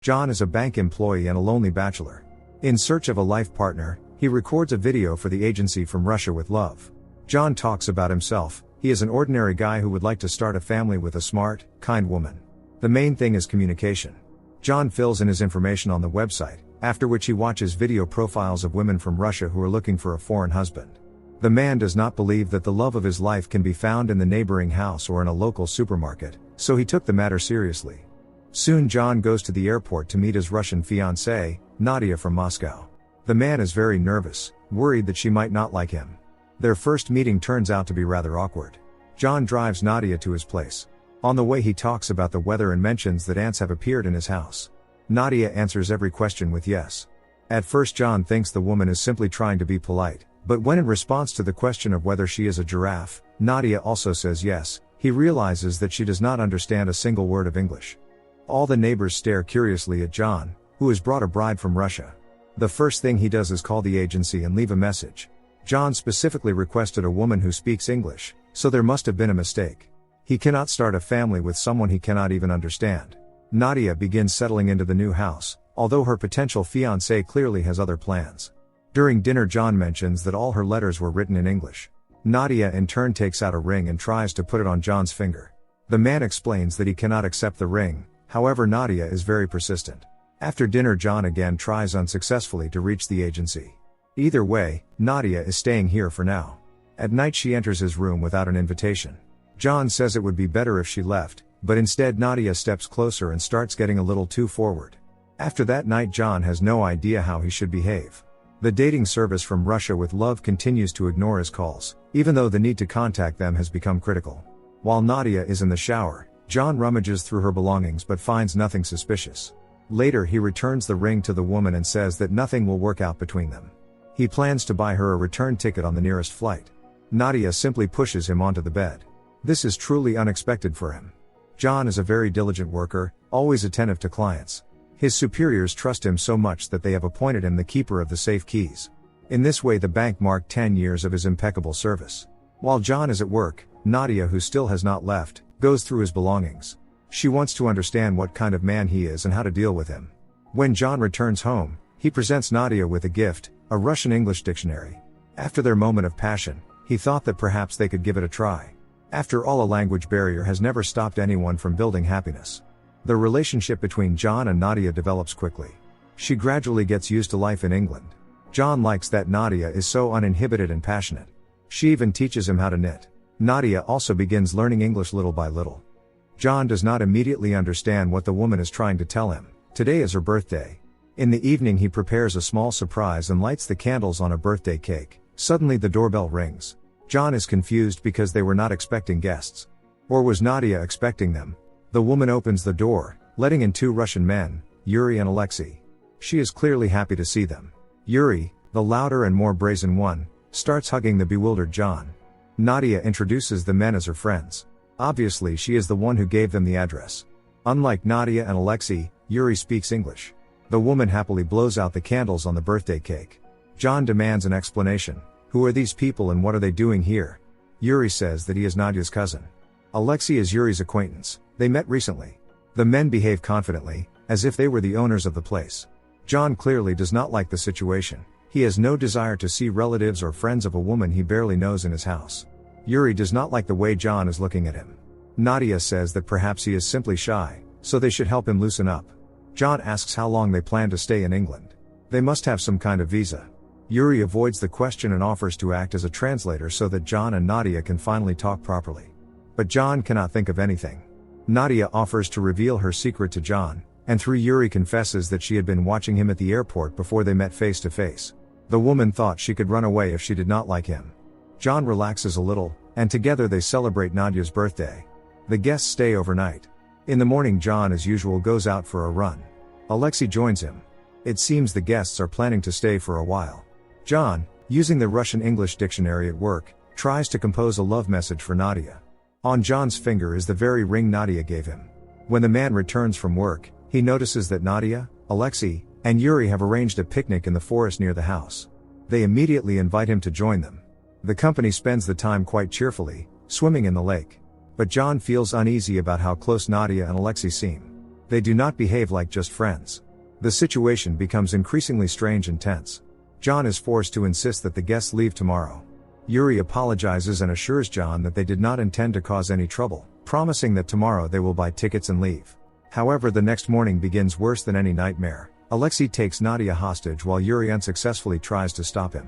John is a bank employee and a lonely bachelor. In search of a life partner, he records a video for the agency From Russia with Love. John talks about himself. He is an ordinary guy who would like to start a family with a smart, kind woman. The main thing is communication. John fills in his information on the website, after which he watches video profiles of women from Russia who are looking for a foreign husband. The man does not believe that the love of his life can be found in the neighboring house or in a local supermarket, so he took the matter seriously. Soon John goes to the airport to meet his Russian fiancée, Nadia from Moscow. The man is very nervous, worried that she might not like him. Their first meeting turns out to be rather awkward. John drives Nadia to his place. On the way he talks about the weather and mentions that ants have appeared in his house. Nadia answers every question with yes. At first John thinks the woman is simply trying to be polite, but when in response to the question of whether she is a giraffe, Nadia also says yes, he realizes that she does not understand a single word of English. All the neighbors stare curiously at John, who has brought a bride from Russia. The first thing he does is call the agency and leave a message. John specifically requested a woman who speaks English, so there must have been a mistake. He cannot start a family with someone he cannot even understand. Nadia begins settling into the new house, although her potential fiancé clearly has other plans. During dinner John mentions that all her letters were written in English. Nadia in turn takes out a ring and tries to put it on John's finger. The man explains that he cannot accept the ring, however Nadia is very persistent. After dinner John again tries unsuccessfully to reach the agency. Either way, Nadia is staying here for now. At night she enters his room without an invitation. John says it would be better if she left, but instead Nadia steps closer and starts getting a little too forward. After that night John has no idea how he should behave. The dating service From Russia with Love continues to ignore his calls, even though the need to contact them has become critical. While Nadia is in the shower, John rummages through her belongings but finds nothing suspicious. Later he returns the ring to the woman and says that nothing will work out between them. He plans to buy her a return ticket on the nearest flight. Nadia simply pushes him onto the bed. This is truly unexpected for him. John is a very diligent worker, always attentive to clients. His superiors trust him so much that they have appointed him the keeper of the safe keys. In this way the bank marked 10 years of his impeccable service. While John is at work, Nadia, who still has not left, goes through his belongings. She wants to understand what kind of man he is and how to deal with him. When John returns home, he presents Nadia with a gift, a Russian English dictionary. After their moment of passion, he thought that perhaps they could give it a try. After all, a language barrier has never stopped anyone from building happiness. The relationship between John and Nadia develops quickly. She gradually gets used to life in England. John likes that Nadia is so uninhibited and passionate. She even teaches him how to knit. Nadia also begins learning English little by little. John does not immediately understand what the woman is trying to tell him. Today is her birthday. In the evening he prepares a small surprise and lights the candles on a birthday cake. Suddenly the doorbell rings. John is confused because they were not expecting guests. Or was Nadia expecting them? The woman opens the door, letting in 2 Russian men, Yuri and Alexei. She is clearly happy to see them. Yuri, the louder and more brazen one, starts hugging the bewildered John. Nadia introduces the men as her friends. Obviously she is the one who gave them the address. Unlike Nadia and Alexei, Yuri speaks English. The woman happily blows out the candles on the birthday cake. John demands an explanation. Who are these people and what are they doing here? Yuri says that he is Nadia's cousin. Alexei is Yuri's acquaintance. They met recently. The men behave confidently, as if they were the owners of the place. John clearly does not like the situation. He has no desire to see relatives or friends of a woman he barely knows in his house. Yuri does not like the way John is looking at him. Nadia says that perhaps he is simply shy, so they should help him loosen up. John asks how long they plan to stay in England. They must have some kind of visa. Yuri avoids the question and offers to act as a translator so that John and Nadia can finally talk properly. But John cannot think of anything. Nadia offers to reveal her secret to John, and through Yuri confesses that she had been watching him at the airport before they met face to face. The woman thought she could run away if she did not like him. John relaxes a little, and together they celebrate Nadia's birthday. The guests stay overnight. In the morning John as usual goes out for a run. Alexei joins him. It seems the guests are planning to stay for a while. John, using the Russian English dictionary at work, tries to compose a love message for Nadia. On John's finger is the very ring Nadia gave him. When the man returns from work, he notices that Nadia, Alexei, and Yuri have arranged a picnic in the forest near the house. They immediately invite him to join them. The company spends the time quite cheerfully, swimming in the lake. But John feels uneasy about how close Nadia and Alexei seem. They do not behave like just friends. The situation becomes increasingly strange and tense. John is forced to insist that the guests leave tomorrow. Yuri apologizes and assures John that they did not intend to cause any trouble, promising that tomorrow they will buy tickets and leave. However, the next morning begins worse than any nightmare. Alexei takes Nadia hostage while Yuri unsuccessfully tries to stop him.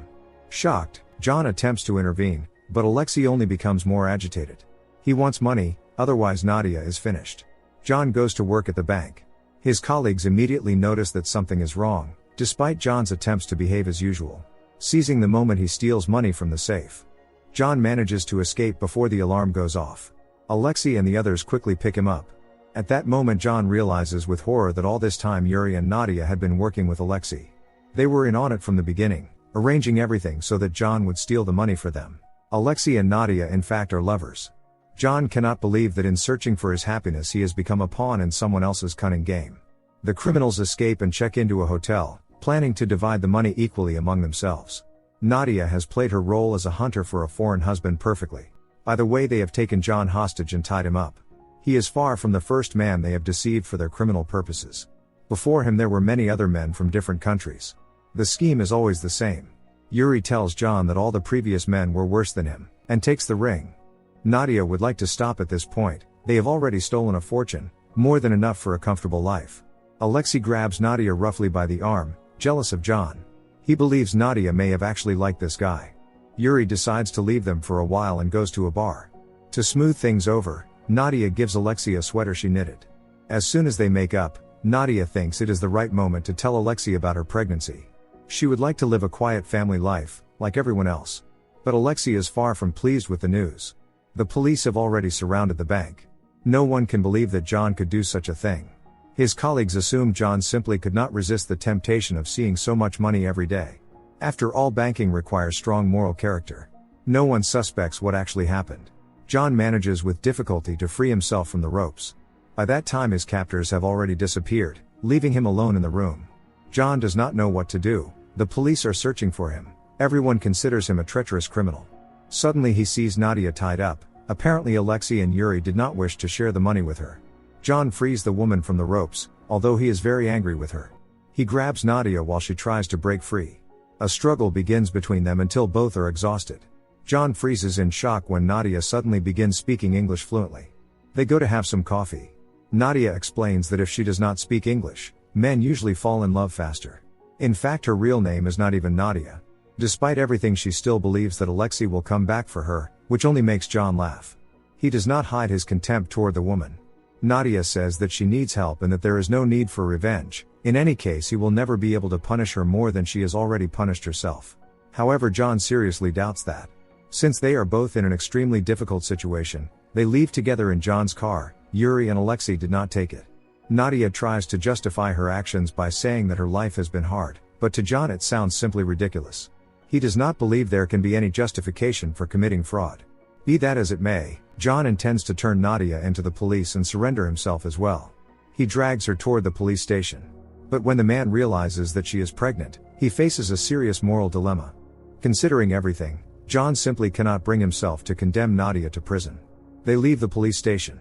Shocked, John attempts to intervene, but Alexei only becomes more agitated. He wants money, otherwise Nadia is finished. John goes to work at the bank. His colleagues immediately notice that something is wrong, despite John's attempts to behave as usual. Seizing the moment, he steals money from the safe. John manages to escape before the alarm goes off. Alexei and the others quickly pick him up. At that moment, John realizes with horror that all this time Yuri and Nadia had been working with Alexei. They were in on it from the beginning, arranging everything so that John would steal the money for them. Alexei and Nadia in fact are lovers. John cannot believe that in searching for his happiness he has become a pawn in someone else's cunning game. The criminals escape and check into a hotel, planning to divide the money equally among themselves. Nadia has played her role as a hunter for a foreign husband perfectly. By the way, they have taken John hostage and tied him up. He is far from the first man they have deceived for their criminal purposes. Before him there were many other men from different countries. The scheme is always the same. Yuri tells John that all the previous men were worse than him, and takes the ring. Nadia would like to stop at this point. They have already stolen a fortune, more than enough for a comfortable life. Alexei grabs Nadia roughly by the arm, jealous of John. He believes Nadia may have actually liked this guy. Yuri decides to leave them for a while and goes to a bar. To smooth things over, Nadia gives Alexei a sweater she knitted. As soon as they make up, Nadia thinks it is the right moment to tell Alexei about her pregnancy. She would like to live a quiet family life, like everyone else. But Alexei is far from pleased with the news. The police have already surrounded the bank. No one can believe that John could do such a thing. His colleagues assume John simply could not resist the temptation of seeing so much money every day. After all, banking requires strong moral character. No one suspects what actually happened. John manages with difficulty to free himself from the ropes. By that time his captors have already disappeared, leaving him alone in the room. John does not know what to do. The police are searching for him. Everyone considers him a treacherous criminal. Suddenly he sees Nadia tied up. Apparently Alexei and Yuri did not wish to share the money with her. John frees the woman from the ropes, although he is very angry with her. He grabs Nadia while she tries to break free. A struggle begins between them until both are exhausted. John freezes in shock when Nadia suddenly begins speaking English fluently. They go to have some coffee. Nadia explains that if she does not speak English, men usually fall in love faster. In fact, her real name is not even Nadia. Despite everything, she still believes that Alexei will come back for her, which only makes John laugh. He does not hide his contempt toward the woman. Nadia says that she needs help and that there is no need for revenge. In any case, he will never be able to punish her more than she has already punished herself. However, John seriously doubts that. Since they are both in an extremely difficult situation, they leave together in John's car. Yuri and Alexei did not take it. Nadia tries to justify her actions by saying that her life has been hard, but to John it sounds simply ridiculous. He does not believe there can be any justification for committing fraud. Be that as it may, John intends to turn Nadia into the police and surrender himself as well. He drags her toward the police station. But when the man realizes that she is pregnant, he faces a serious moral dilemma. Considering everything, John simply cannot bring himself to condemn Nadia to prison. They leave the police station.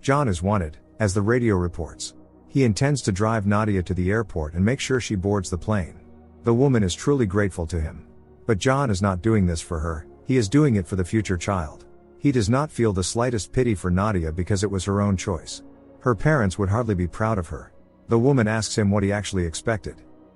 John is wanted, as the radio reports. He intends to drive Nadia to the airport and make sure she boards the plane. The woman is truly grateful to him. But John is not doing this for her, he is doing it for the future child. He does not feel the slightest pity for Nadia because it was her own choice. Her parents would hardly be proud of her. The woman asks him what he actually expected.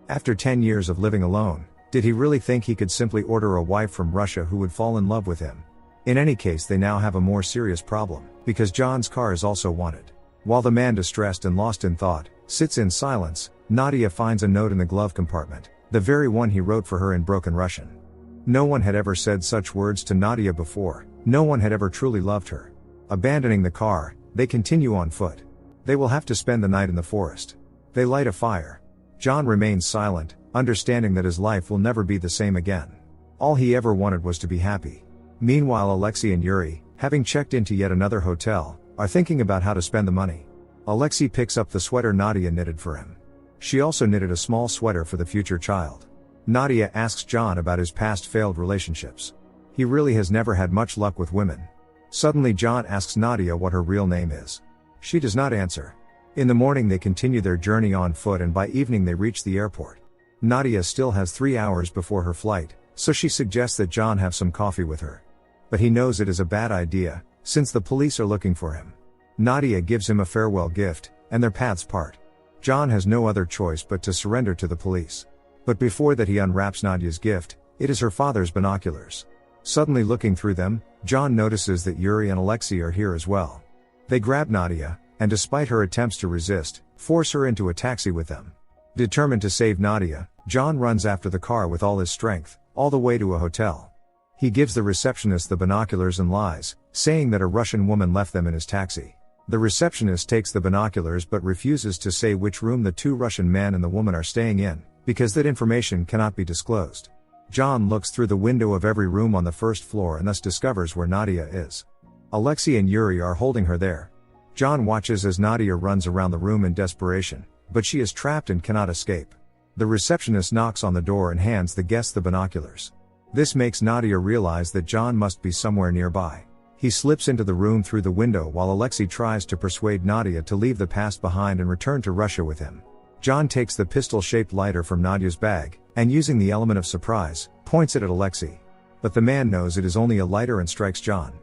After 10 years of living alone, did he really think he could simply order a wife from Russia who would fall in love with him? In any case, they now have a more serious problem, because John's car is also wanted. While the man, distressed and lost in thought, sits in silence, Nadia finds a note in the glove compartment, the very one he wrote for her in broken Russian. No one had ever said such words to Nadia before, no one had ever truly loved her. Abandoning the car, they continue on foot. They will have to spend the night in the forest. They light a fire. John remains silent, understanding that his life will never be the same again. All he ever wanted was to be happy. Meanwhile, Alexei and Yuri, having checked into yet another hotel, are thinking about how to spend the money. Alexei picks up the sweater Nadia knitted for him. She also knitted a small sweater for the future child. Nadia asks John about his past failed relationships. He really has never had much luck with women. Suddenly John asks Nadia what her real name is. She does not answer. In the morning they continue their journey on foot and by evening they reach the airport. Nadia still has 3 hours before her flight, so she suggests that John have some coffee with her. But he knows it is a bad idea, since the police are looking for him. Nadia gives him a farewell gift, and their paths part. John has no other choice but to surrender to the police. But before that he unwraps Nadia's gift. It is her father's binoculars. Suddenly looking through them, John notices that Yuri and Alexei are here as well. They grab Nadia, and despite her attempts to resist, force her into a taxi with them. Determined to save Nadia, John runs after the car with all his strength, all the way to a hotel. He gives the receptionist the binoculars and lies, saying that a Russian woman left them in his taxi. The receptionist takes the binoculars but refuses to say which room the 2 Russian men and the woman are staying in, because that information cannot be disclosed. John looks through the window of every room on the first floor and thus discovers where Nadia is. Alexei and Yuri are holding her there. John watches as Nadia runs around the room in desperation, but she is trapped and cannot escape. The receptionist knocks on the door and hands the guests the binoculars. This makes Nadia realize that John must be somewhere nearby. He slips into the room through the window while Alexei tries to persuade Nadia to leave the past behind and return to Russia with him. John takes the pistol-shaped lighter from Nadia's bag, and using the element of surprise, points it at Alexei. But the man knows it is only a lighter and strikes John.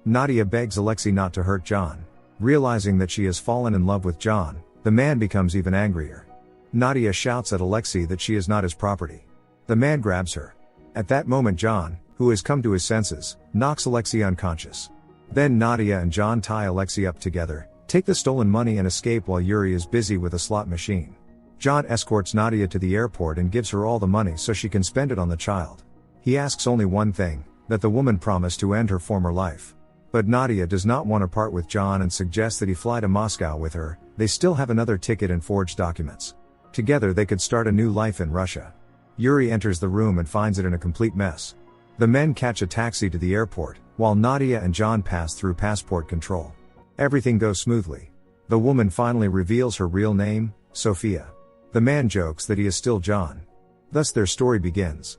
Nadia begs Alexei not to hurt John. Realizing that she has fallen in love with John, the man becomes even angrier. Nadia shouts at Alexei that she is not his property. The man grabs her. At that moment John, who has come to his senses, knocks Alexei unconscious. Then Nadia and John tie Alexei up together, take the stolen money and escape while Yuri is busy with a slot machine. John escorts Nadia to the airport and gives her all the money so she can spend it on the child. He asks only one thing, that the woman promise to end her former life. But Nadia does not want to part with John and suggests that he fly to Moscow with her. They still have another ticket and forged documents. Together they could start a new life in Russia. Yuri enters the room and finds it in a complete mess. The men catch a taxi to the airport, while Nadia and John pass through passport control. Everything goes smoothly. The woman finally reveals her real name, Sophia. The man jokes that he is still John. Thus their story begins.